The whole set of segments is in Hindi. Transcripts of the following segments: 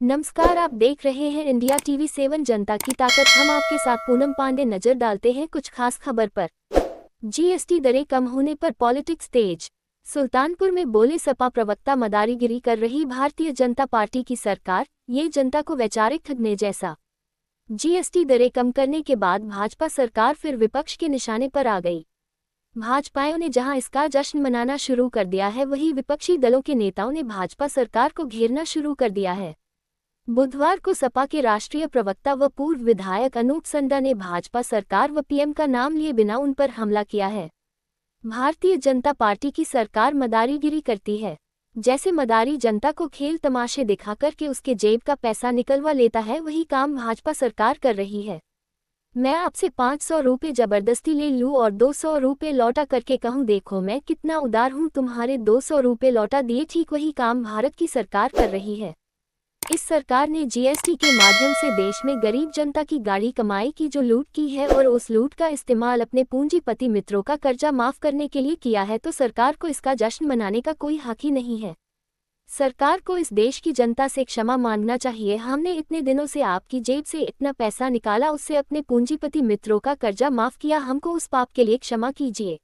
नमस्कार, आप देख रहे हैं इंडिया टीवी 7 जनता की ताकत। हम आपके साथ पूनम पांडे नजर डालते हैं कुछ खास खबर पर। जीएसटी दरें कम होने पर पॉलिटिक्स तेज। सुल्तानपुर में बोले सपा प्रवक्ता, मदारीगिरी कर रही भारतीय जनता पार्टी की सरकार, ये जनता को वैचारिक ठगने जैसा। जीएसटी दरें कम करने के बाद भाजपा सरकार फिर विपक्ष के निशाने पर आ गई। भाजपाइयों ने जहां इसका जश्न मनाना शुरू कर दिया है, वहीं विपक्षी दलों के नेताओं ने भाजपा सरकार को घेरना शुरू कर दिया है। बुधवार को सपा के राष्ट्रीय प्रवक्ता व पूर्व विधायक अनूप संडा ने भाजपा सरकार व पीएम का नाम लिए बिना उन पर हमला किया है। भारतीय जनता पार्टी की सरकार मदारीगिरी करती है। जैसे मदारी जनता को खेल तमाशे दिखाकर के उसके जेब का पैसा निकलवा लेता है, वही काम भाजपा सरकार कर रही है। मैं आपसे 500 रुपये जबरदस्ती ले लूं और 200 रुपये लौटा करके कहूं, देखो मैं कितना उदार हूं, तुम्हारे 200 रुपये लौटा दिए। ठीक वही काम भारत की सरकार कर रही है। इस सरकार ने जीएसटी के माध्यम से देश में गरीब जनता की गाढ़ी कमाई की जो लूट की है, और उस लूट का इस्तेमाल अपने पूंजीपति मित्रों का कर्जा माफ करने के लिए किया है, तो सरकार को इसका जश्न मनाने का कोई हक ही नहीं है। सरकार को इस देश की जनता से क्षमा मांगना चाहिए। हमने इतने दिनों से आपकी जेब से इतना पैसा निकाला, उससे अपने पूंजीपति मित्रों का कर्जा माफ किया, हमको उस पाप के लिए क्षमा कीजिए।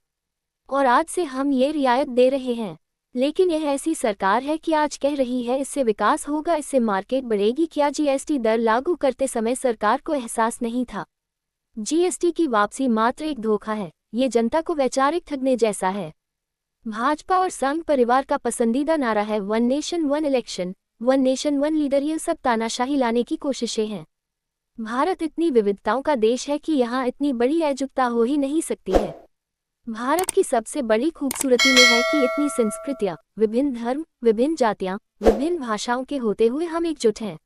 और आज से हम ये रियायत दे रहे हैं। लेकिन यह ऐसी सरकार है कि आज कह रही है इससे विकास होगा, इससे मार्केट बढ़ेगी। क्या जीएसटी दर लागू करते समय सरकार को एहसास नहीं था? जीएसटी की वापसी मात्र एक धोखा है, ये जनता को वैचारिक ठगने जैसा है। भाजपा और संघ परिवार का पसंदीदा नारा है one nation one election, one nation one leader. ये सब तानाशाही लाने की कोशिशें हैं। भारत इतनी विविधताओं का देश है कि यहाँ इतनी बड़ी एकजुटता हो ही नहीं सकती है। भारत की सबसे बड़ी खूबसूरती में है कि इतनी संस्कृतियाँ, विभिन्न धर्म, विभिन्न जातियाँ, विभिन्न भाषाओं के होते हुए हम एकजुट हैं।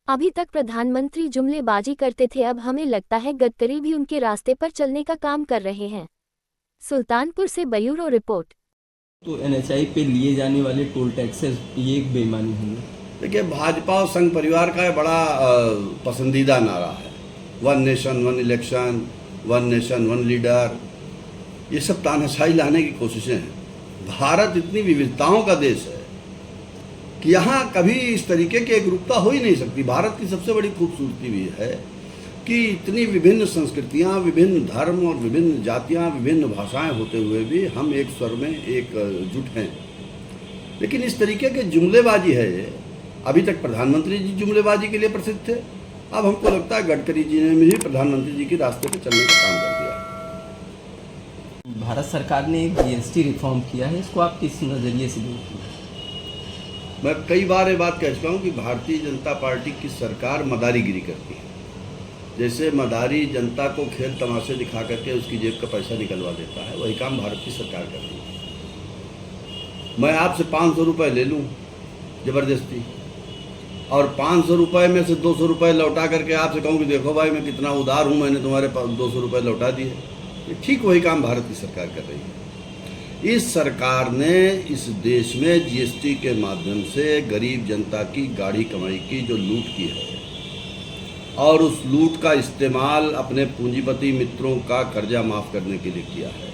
अभी तक प्रधानमंत्री जुमलेबाजी करते थे, अब हमें लगता है गडकरी भी उनके रास्ते पर चलने का काम कर रहे हैं। सुल्तानपुर से ब्यूरो रिपोर्ट। तो एनएचआई पे लिए जाने वाले टोल टैक्सेस ये एक बेईमानी है। देखिए, भाजपा और संघ परिवार का बड़ा पसंदीदा नारा है one nation one election, one nation one leader. ये सब तानाशाही लाने की कोशिशें हैं। भारत इतनी विविधताओं का देश है कि यहाँ कभी इस तरीके की एकरूपता हो ही नहीं सकती। भारत की सबसे बड़ी खूबसूरती भी है कि इतनी विभिन्न संस्कृतियाँ, विभिन्न धर्म और विभिन्न जातियाँ, विभिन्न भाषाएं होते हुए भी हम एक स्वर में एकजुट हैं। लेकिन इस तरीके के जुमलेबाजी है ये। अभी तक प्रधानमंत्री जी जुमलेबाजी के लिए प्रसिद्ध थे, अब हमको लगता है गडकरी जी ने भी प्रधानमंत्री जी के रास्ते पर चलने का काम कर दिया। भारत सरकार ने एक जीएसटी रिफॉर्म किया है, इसको आप किस नज़रिए से देखते हैं? मैं कई बार ये बात कह चुका हूँ कि भारतीय जनता पार्टी की सरकार मदारीगिरी करती है। जैसे मदारी जनता को खेल तमाशे दिखा करके उसकी जेब का पैसा निकलवा देता है, वही काम भारत की सरकार कर रही है। मैं आपसे 500 रुपये ले लूँ ज़बरदस्ती, और 500 रुपये में से 200 रुपये लौटा करके आपसे कहूँ कि देखो भाई मैं कितना उदार हूँ, मैंने तुम्हारे 200 रुपये लौटा दिए। ठीक वही काम भारत की सरकार कर रही है। इस सरकार ने इस देश में जीएसटी के माध्यम से गरीब जनता की गाढ़ी कमाई की जो लूट की है, और उस लूट का इस्तेमाल अपने पूंजीपति मित्रों का कर्जा माफ करने के लिए किया है।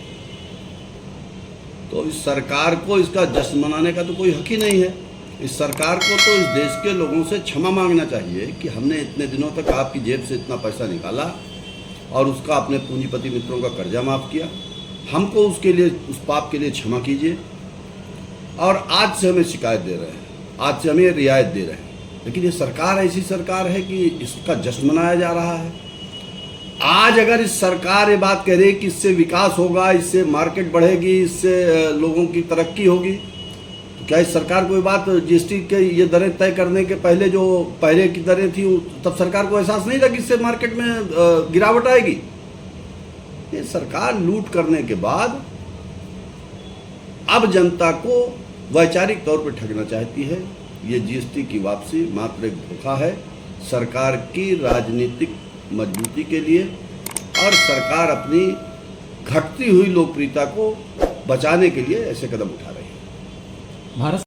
तो इस सरकार को इसका जश्न मनाने का तो कोई हक ही नहीं है। इस सरकार को तो इस देश के लोगों से क्षमा मांगना चाहिए कि हमने इतने दिनों तक आपकी जेब से इतना पैसा निकाला और उसका अपने पूंजीपति मित्रों का कर्जा माफ किया, हमको उसके लिए, उस पाप के लिए क्षमा कीजिए। और आज से हमें शिकायत दे रहे हैं, आज से हमें रियायत दे रहे हैं। लेकिन ये सरकार ऐसी सरकार है कि इसका जश्न मनाया जा रहा है। आज अगर इस सरकार ये बात कह रही कि इससे विकास होगा, इससे मार्केट बढ़ेगी, इससे लोगों की तरक्की होगी, तो क्या इस सरकार को ये बात जीएसटी के ये दरें तय करने के पहले जो पहले की दरें थी, तब सरकार को एहसास नहीं था कि इससे मार्केट में गिरावट आएगी? ये सरकार लूट करने के बाद अब जनता को वैचारिक तौर पर ठगना चाहती है। ये जीएसटी की वापसी मात्र एक धोखा है सरकार की राजनीतिक मजबूती के लिए, और सरकार अपनी घटती हुई लोकप्रियता को बचाने के लिए ऐसे कदम उठा रही है। भारत